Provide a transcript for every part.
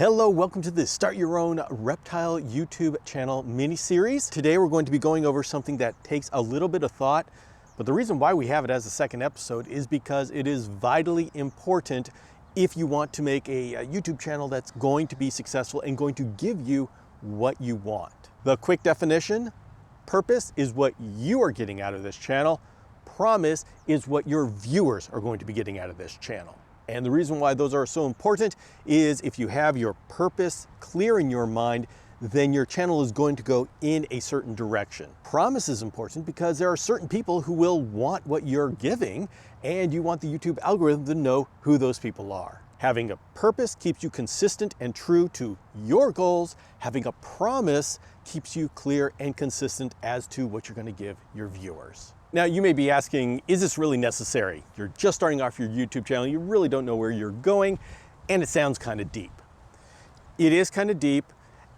Hello, welcome to the Start Your Own Reptile YouTube channel mini-series. Today we're going to be going over something that takes a little bit of thought, but the reason why we have it as a second episode is because it is vitally important if you want to make a YouTube channel that's going to be successful and going to give you what you want. The quick definition: purpose is what you are getting out of this channel. Promise is what your viewers are going to be getting out of this channel. And the reason why those are so important is if you have your purpose clear in your mind, then your channel is going to go in a certain direction. Promise is important because there are certain people who will want what you're giving, and you want the YouTube algorithm to know who those people are. Having a purpose keeps you consistent and true to your goals. Having a promise keeps you clear and consistent as to what you're going to give your viewers. Now, you may be asking, is this really necessary? You're just starting off your YouTube channel, you really don't know where you're going, and it sounds kind of deep. It is kind of deep,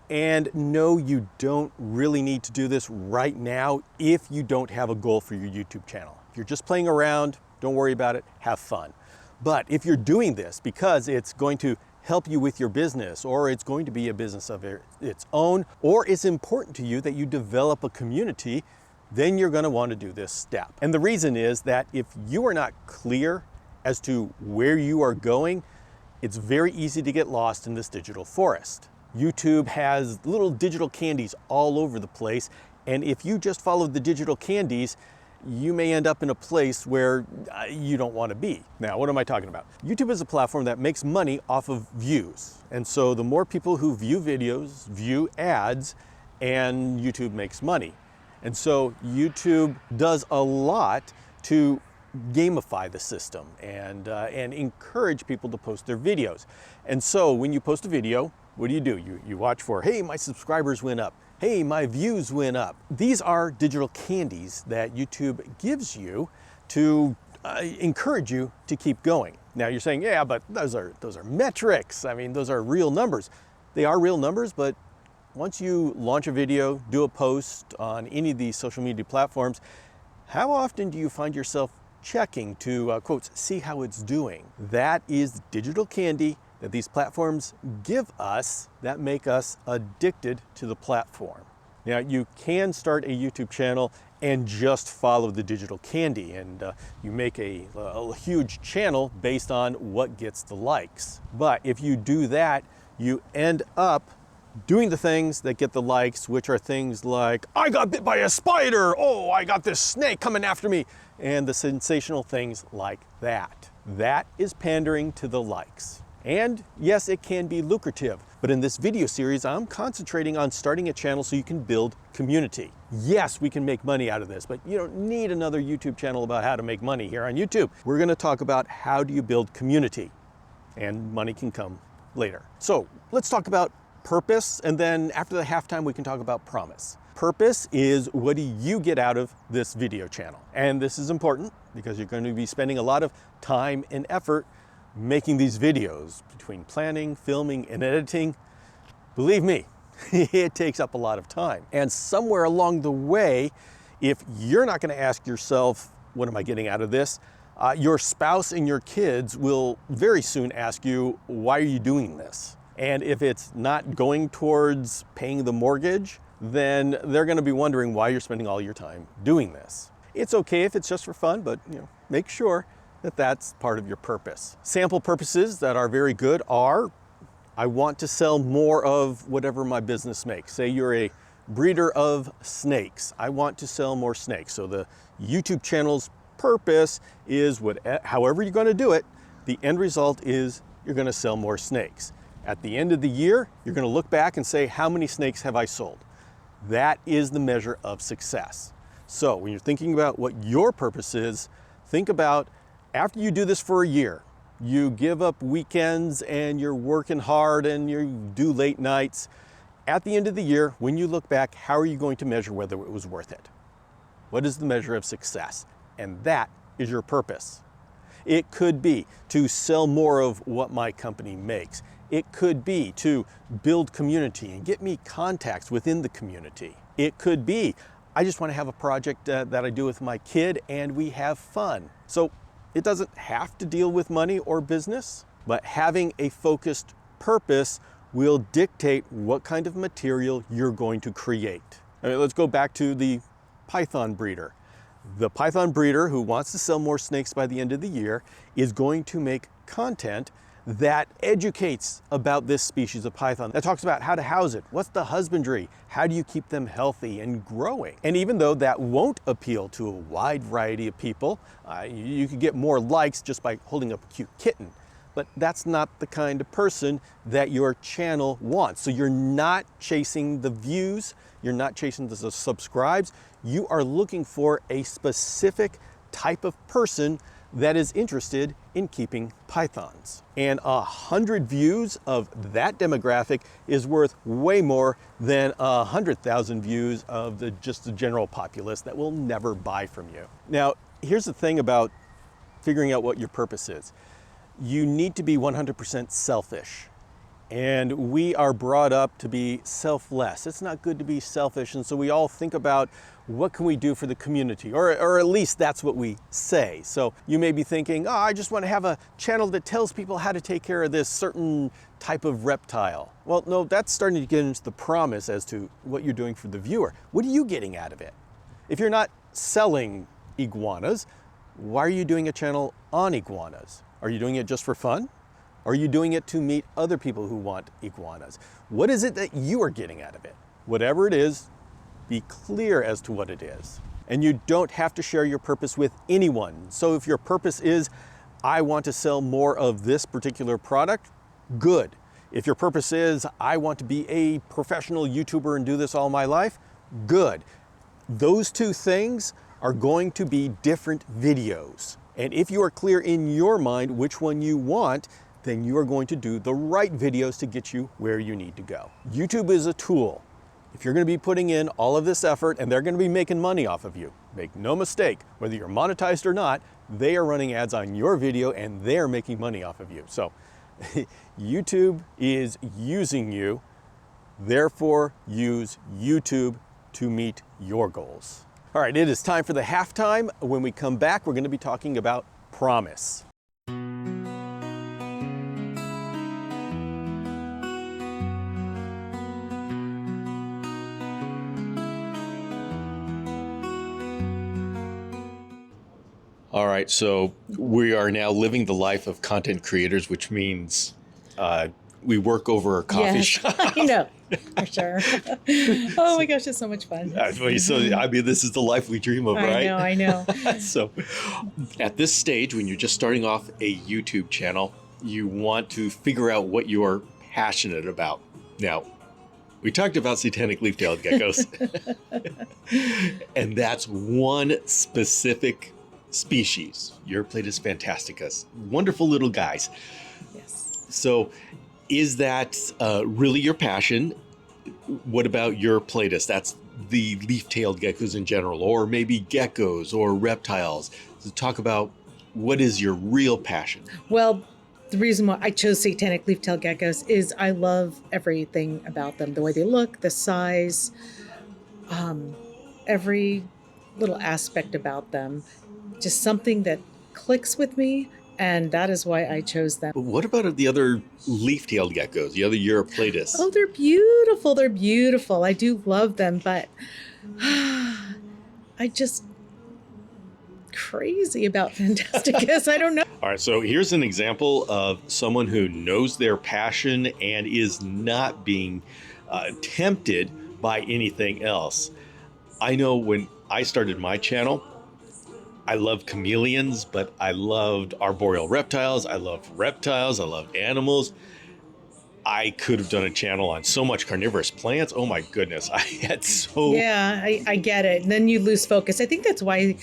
and no, you don't really need to do this right now if you don't have a goal for your YouTube channel. If you're just playing around, don't worry about it, have fun. But if you're doing this because it's going to help you with your business, or it's going to be a business of its own, or it's important to you that you develop a community, then you're going to want to do this step. And the reason is that if you are not clear as to where you are going, it's very easy to get lost in this digital forest. YouTube has little digital candies all over the place, and if you just follow the digital candies, you may end up in a place where you don't want to be. Now, what am I talking about? YouTube is a platform that makes money off of views. And so the more people who view videos, view ads, and YouTube makes money. And so YouTube does a lot to gamify the system and encourage people to post their videos. And so when you post a video, what do? You watch for, hey, my subscribers went up. Hey, my views went up. These are digital candies that YouTube gives you to encourage you to keep going. Now you're saying, yeah, but those are metrics. I mean, those are real numbers. They are real numbers, but once you launch a video, do a post on any of these social media platforms, how often do you find yourself checking to, quotes, see how it's doing? That is digital candy that these platforms give us that make us addicted to the platform. Now, you can start a YouTube channel and just follow the digital candy, and you make a huge channel based on what gets the likes. But if you do that, you end up doing the things that get the likes, which are things like, I got bit by a spider, oh, I got this snake coming after me, and the sensational things like that. That is pandering to the likes. And yes, it can be lucrative, but in this video series, I'm concentrating on starting a channel so you can build community. Yes, we can make money out of this, but you don't need another YouTube channel about how to make money here on YouTube. We're gonna talk about how do you build community, and money can come later. So let's talk about purpose, and then after the halftime we can talk about promise. Purpose is, what do you get out of this video channel? And this is important because you're going to be spending a lot of time and effort making these videos. Between planning, filming, and editing, believe me, it takes up a lot of time. And somewhere along the way, if you're not going to ask yourself, what am I getting out of this? Your spouse and your kids will very soon ask you, why are you doing this? And if it's not going towards paying the mortgage, then they're going to be wondering why you're spending all your time doing this. It's okay if it's just for fun, but make sure that that's part of your purpose. Sample purposes that are very good are, I want to sell more of whatever my business makes. Say you're a breeder of snakes. I want to sell more snakes. So the YouTube channel's purpose is, however you're going to do it, the end result is you're going to sell more snakes. At the end of the year, you're going to look back and say, how many snakes have I sold? That is the measure of success. So when you're thinking about what your purpose is, think about, after you do this for a year, you give up weekends and you're working hard and you do late nights. At the end of the year, when you look back, how are you going to measure whether it was worth it? What is the measure of success? And that is your purpose. It could be to sell more of what my company makes. It could be to build community and get me contacts within the community. It could be, I just want to have a project that I do with my kid and we have fun. So it doesn't have to deal with money or business, but having a focused purpose will dictate what kind of material you're going to create. I mean, let's go back to the python breeder. The python breeder who wants to sell more snakes by the end of the year is going to make content that educates about this species of python, that talks about how to house it, what's the husbandry, how do you keep them healthy and growing. And even though that won't appeal to a wide variety of people, you could get more likes just by holding up a cute kitten, but that's not the kind of person that your channel wants. So you're not chasing the views, you're not chasing the subscribes, you are looking for a specific type of person that is interested in keeping pythons. And 100 views of that demographic is worth way more than 100,000 views of just the general populace that will never buy from you. Now, here's the thing about figuring out what your purpose is. You need to be 100% selfish. And we are brought up to be selfless. It's not good to be selfish, and so we all think about what can we do for the community, or at least that's what we say. So you may be thinking, oh, I just want to have a channel that tells people how to take care of this certain type of reptile. Well, no, that's starting to get into the promise as to what you're doing for the viewer. What are you getting out of it? If you're not selling iguanas, why are you doing a channel on iguanas? Are you doing it just for fun? Are you doing it to meet other people who want iguanas? What is it that you are getting out of it? Whatever it is, be clear as to what it is. And you don't have to share your purpose with anyone. So if your purpose is, I want to sell more of this particular product, good. If your purpose is, I want to be a professional YouTuber and do this all my life, good. Those two things are going to be different videos. And if you are clear in your mind which one you want, then you are going to do the right videos to get you where you need to go. YouTube is a tool. If you're going to be putting in all of this effort and they're going to be making money off of you, make no mistake, whether you're monetized or not, they are running ads on your video and they're making money off of you. So YouTube is using you, therefore use YouTube to meet your goals. All right, it is time for the halftime. When we come back, we're going to be talking about promise. All right, so we are now living the life of content creators, which means we work over a coffee shop. I know, for sure. Oh my gosh, it's so much fun. So, I mean, this is the life we dream of, right? I know. So at this stage, when you're just starting off a YouTube channel, you want to figure out what you are passionate about. Now, we talked about satanic leaf-tailed geckos, and that's one specific species, Eurypletus fantasticus. Wonderful little guys. Yes. So is that really your passion? What about Eurypletus? That's the leaf-tailed geckos in general, or maybe geckos or reptiles. So talk about what is your real passion? Well, the reason why I chose satanic leaf-tailed geckos is I love everything about them. The way they look, the size, every little aspect about them. Just something that clicks with me, and that is why I chose them. But what about the other leaf-tailed geckos, the other Eurypletus? Oh, they're beautiful. They're beautiful. I do love them, but I just crazy about Fantasticus. I don't know. All right, so here's an example of someone who knows their passion and is not being tempted by anything else. I know when I started my channel, I loved chameleons, but I loved arboreal reptiles. I loved animals. I could have done a channel on so much carnivorous plants. Oh my goodness. I had so... Yeah, I get it. And then you lose focus. I think that's why,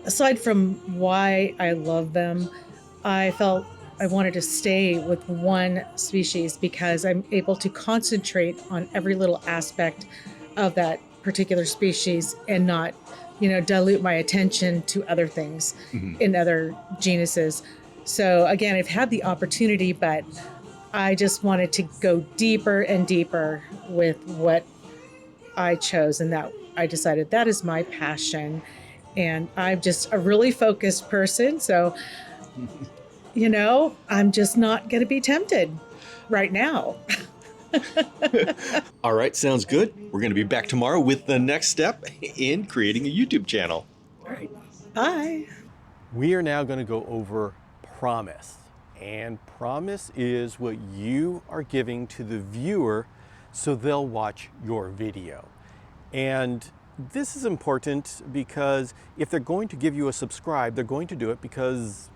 aside from why I love them, I felt I wanted to stay with one species because I'm able to concentrate on every little aspect of that particular species and not, dilute my attention to other things in other genuses. So again, I've had the opportunity, but I just wanted to go deeper and deeper with what I chose. And that I decided that is my passion. And I'm just a really focused person. So, I'm just not going to be tempted. right now. All right, sounds good. We're going to be back tomorrow with the next step in creating a YouTube channel. All right. Bye. We are now going to go over promise. And promise is what you are giving to the viewer so they'll watch your video. And this is important because if they're going to give you a subscribe, they're going to do it because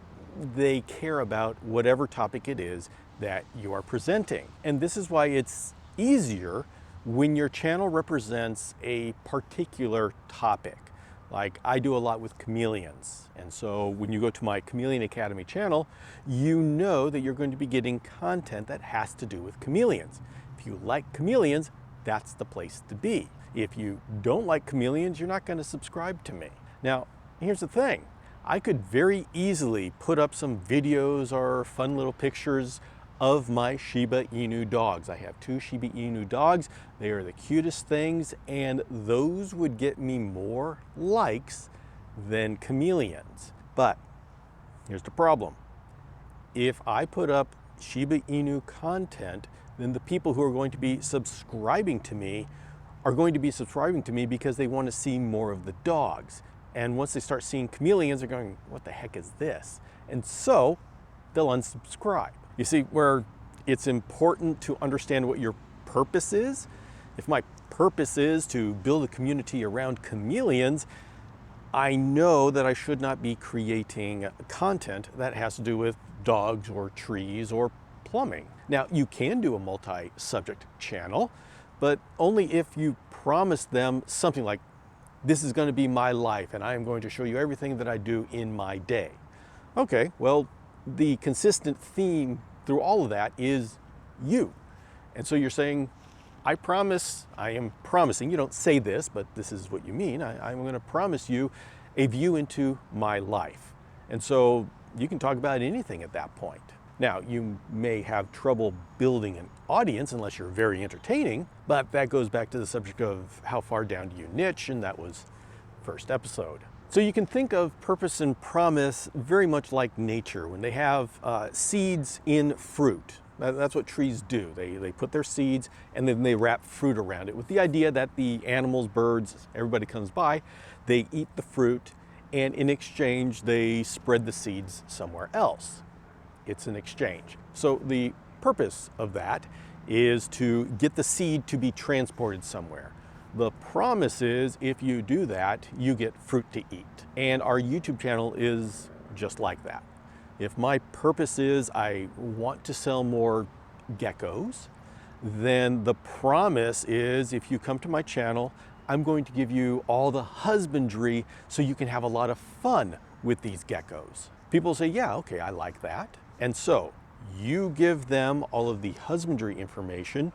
they care about whatever topic it is that you are presenting. And this is why it's easier when your channel represents a particular topic. Like I do a lot with chameleons. And so when you go to my Chameleon Academy channel, you know that you're going to be getting content that has to do with chameleons. If you like chameleons, that's the place to be. If you don't like chameleons, you're not going to subscribe to me. Now, here's the thing. I could very easily put up some videos or fun little pictures of my Shiba Inu dogs. I have 2 Shiba Inu dogs. They are the cutest things, and those would get me more likes than chameleons. But here's the problem. If I put up Shiba Inu content, then the people who are going to be subscribing to me are going to be subscribing to me because they want to see more of the dogs. And once they start seeing chameleons, they're going, what the heck is this? And so they'll unsubscribe. You see, where it's important to understand what your purpose is. If my purpose is to build a community around chameleons, I know that I should not be creating content that has to do with dogs or trees or plumbing. Now, you can do a multi-subject channel, but only if you promise them something like, this is going to be my life and I am going to show you everything that I do in my day. Okay, well, the consistent theme through all of that is you. And so you're saying, I promise, I am promising, you don't say this, but this is what you mean, I'm going to promise you a view into my life. And so you can talk about anything at that point. Now, you may have trouble building an audience unless you're very entertaining, but that goes back to the subject of how far down do you niche, and that was first episode. So you can think of purpose and promise very much like nature. When they have seeds in fruit, that's what trees do. They put their seeds and then they wrap fruit around it with the idea that the animals, birds, everybody comes by, they eat the fruit, and in exchange they spread the seeds somewhere else. It's an exchange. So the purpose of that is to get the seed to be transported somewhere. The promise is if you do that, you get fruit to eat. And our YouTube channel is just like that. If my purpose is I want to sell more geckos, then the promise is if you come to my channel, I'm going to give you all the husbandry so you can have a lot of fun with these geckos. People say, yeah, okay, I like that. And so you give them all of the husbandry information.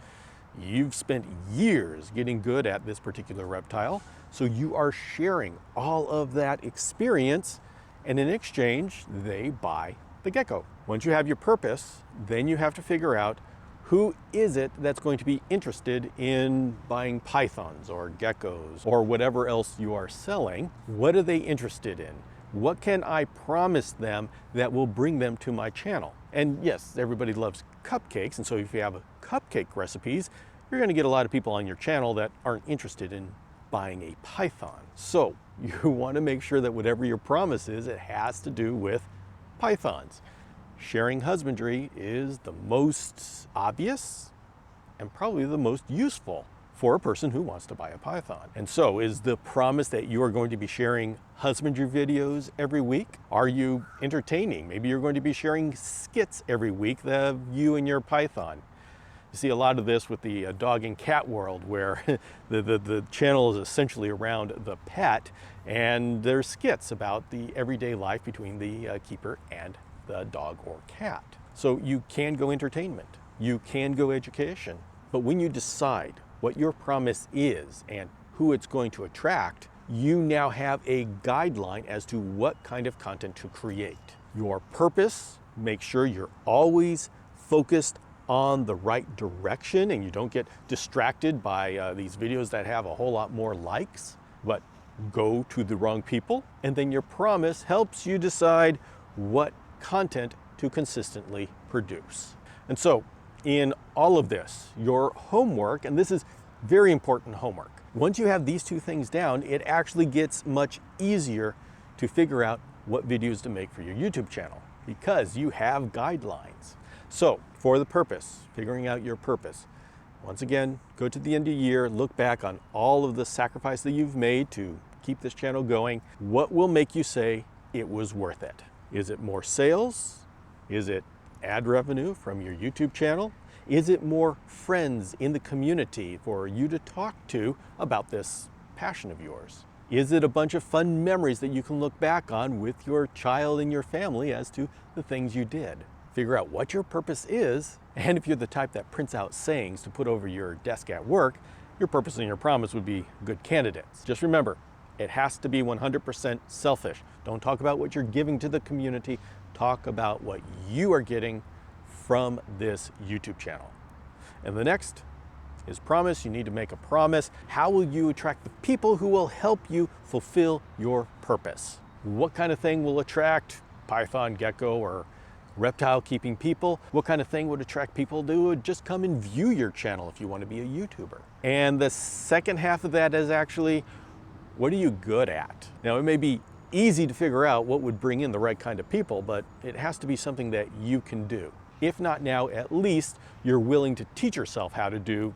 You've spent years getting good at this particular reptile, so you are sharing all of that experience, and in exchange, they buy the gecko. Once you have your purpose, then you have to figure out who is it that's going to be interested in buying pythons or geckos or whatever else you are selling. What are they interested in? What can I promise them that will bring them to my channel? And yes, everybody loves cupcakes, and so if you have cupcake recipes, you're going to get a lot of people on your channel that aren't interested in buying a python. So you want to make sure that whatever your promise is, it has to do with pythons. Sharing husbandry is the most obvious and probably the most useful for a person who wants to buy a python. And so is the promise that you are going to be sharing husbandry videos every week? Are you entertaining? Maybe you're going to be sharing skits every week of you and your python. You see a lot of this with the dog and cat world where the channel is essentially around the pet, and there's skits about the everyday life between the keeper and the dog or cat. So you can go entertainment, you can go education, but when you decide what your promise is and who it's going to attract, you now have a guideline as to what kind of content to create. Your purpose, make sure you're always focused on the right direction and you don't get distracted by these videos that have a whole lot more likes, but go to the wrong people. And then your promise helps you decide what content to consistently produce. And so in all of this, your homework, and this is very important homework. Once you have these two things down, it actually gets much easier to figure out what videos to make for your YouTube channel because you have guidelines. So for the purpose, figuring out your purpose, once again, go to the end of the year, look back on all of the sacrifice that you've made to keep this channel going. What will make you say it was worth it? Is it more sales? Is it ad revenue from your YouTube channel? Is it more friends in the community for you to talk to about this passion of yours? Is it a bunch of fun memories that you can look back on with your child and your family as to the things you did? Figure out what your purpose is, and if you're the type that prints out sayings to put over your desk at work, your purpose and your promise would be good candidates. Just remember, it has to be 100% selfish. Don't talk about what you're giving to the community. Talk about what you are getting from this YouTube channel. And the next is promise. You need to make a promise. How will you attract the people who will help you fulfill your purpose? What kind of thing will attract python, gecko, or reptile keeping people? What kind of thing would attract people to just come and view your channel if you want to be a YouTuber? And the second half of that is actually, what are you good at? Now, it may be easy to figure out what would bring in the right kind of people, but it has to be something that you can do. If not now, at least you're willing to teach yourself how to do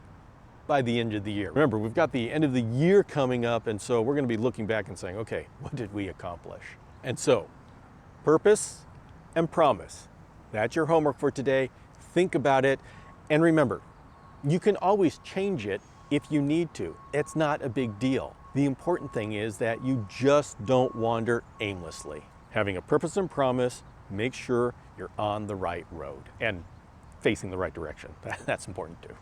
by the end of the year. Remember, we've got the end of the year coming up, and so we're going to be looking back and saying, okay, what did we accomplish? And so, purpose and promise. That's your homework for today. Think about it, and remember, you can always change it if you need to. It's not a big deal. The important thing is that you just don't wander aimlessly. Having a purpose and promise, make sure you're on the right road and facing the right direction. That's important too.